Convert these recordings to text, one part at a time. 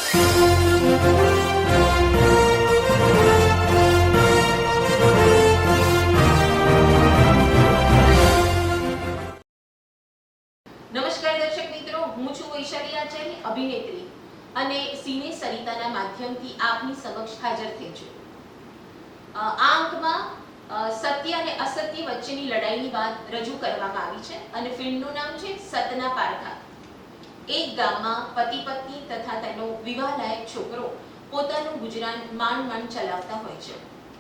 નમસ્કાર દર્શક મિત્રો, હું છું વૈશાલી આચાર્ય, અભિનેત્રી અને સિને સરિતાના માધ્યમથી આપની સમક્ષ હાજર થઈ છું. આ અંકમાં સત્ય અને અસત્ય વચ્ચેની લડાઈની વાત રજૂ કરવામાં આવી છે અને ફિલ્મનું નામ છે સતના પારખા. એક ગામમાં પતિ પત્ની તથા તેનો વિવાહલાયક છોકરો પોતાનું ગુજરાન માંડ ચલાવતા હોય છે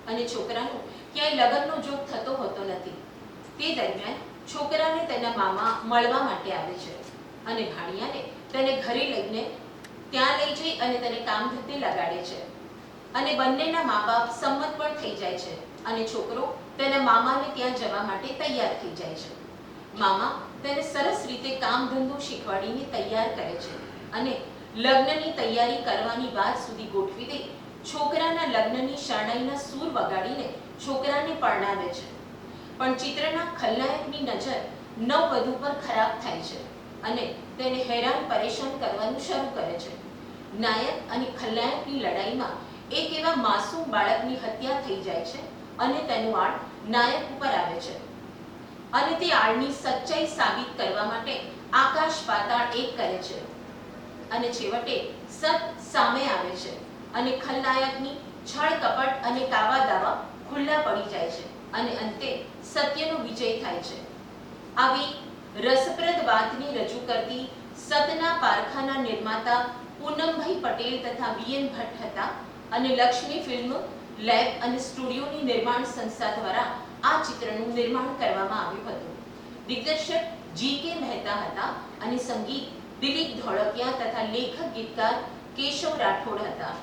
અને છોકરાનું ક્યાંય લગ્નનો જોગ થતો હોતો નથી. તે દરમિયાન છોકરાને તેના મામા મળવા માટે આવે છે અને ભાણિયાને તેને ઘરે લઈને ત્યાં લઈ જઈ અને તેને કામ ધંધે લગાડે છે અને બંનેના મા બાપ સંમત પણ થઈ જાય છે અને છોકરો તેના મામાને ત્યાં જવા માટે તૈયાર થઈ જાય છે. મામા તેને સરસ રીતે કામ ધંધો શીખવાડીને તૈયાર કરે છે અને લગ્નની તૈયારી કરવાની વાત સુધી ગોઠવી દઈ છોકરાના લગ્નની શરણાઈના સૂર વગાડીને છોકરાને પરણાવે છે. પણ ચિત્રના ખલનાયકની નજર નવવધુ પર ખરાબ થાય છે અને તેને હેરાન પરેશાન કરવાનું શરૂ કરે છે. નાયક અને ખલનાયકની લડાઈમાં એક એવા માસૂમ બાળકની હત્યા થઈ જાય છે અને તેનું આડ નાયક ઉપર આવે છે અને તે આડની સચ્ચાઈ સાબિત કરવા માટે આકાશ પાતાળ એક કરે છે અને છેવટે સત સામે આવે છે અને ખલનાયકની છળ કપટ અને કાવા દાવા ખુલ્લા પડી જાય છે અને અંતે સત્યનો વિજય થાય છે. આવી રસપ્રદ વાતને રજૂ કરતી સતના પારખાના નિર્માતા પૂનમભાઈ પટેલ તથા વીએન ભટ્ટ હતા અને લક્ષ્મી ફિલ્મ લેબ અને સ્ટુડિયોની નિર્માણ સંસ્થા દ્વારા આ ચિત્રનું નિર્માણ કરવામાં આવ્યું હતું. દિગ્દર્શક જી.કે. મહેતા હતા અને સંગીત દિલીપ ધોળકિયા તથા લેખક ગીતકાર કેશવ રાઠોડ હતા.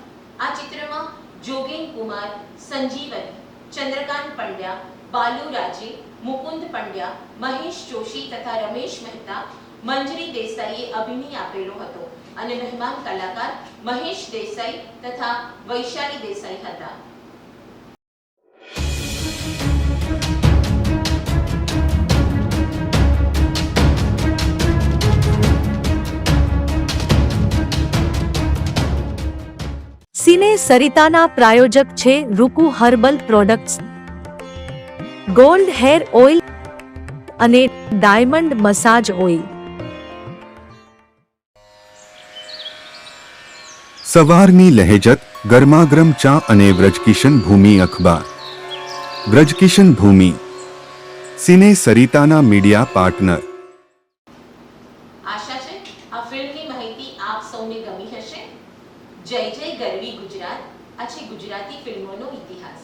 આ ચિત્રમાં જોગેન કુમાર, સંજીવની, ચંદ્રકાંત પંડ્યા, બાલુ રાજે, મુકુંદ પંડ્યા, મહેશ જોશી તથા રમેશ મહેતા, મંજરી દેસાઈએ અભિનય આપેલો હતો અને મહેમાન કલાકાર મહેશ દેસાઈ તથા વૈશાલી દેસાઈ હતા. સિને સરિતાના પ્રાયોજક છે Ruku herbal products, gold hair oil અને ડાયમંડ મસાજ ઓઇલ. સવારની લહેજત, ગરમાગરમ ચા અને વ્રજકિશન ભૂમિ અખબાર. વ્રજકિશન ભૂમિ, સિને સરિતાના મીડિયા પાર્ટનર. આશા છે આ ફિલ્મની માહિતી આપ સૌને ગમી હશે. જય જય ગરવી ગુજરાત. આ છે ગુજરાતી ફિલ્મોનો ઇતિહાસ.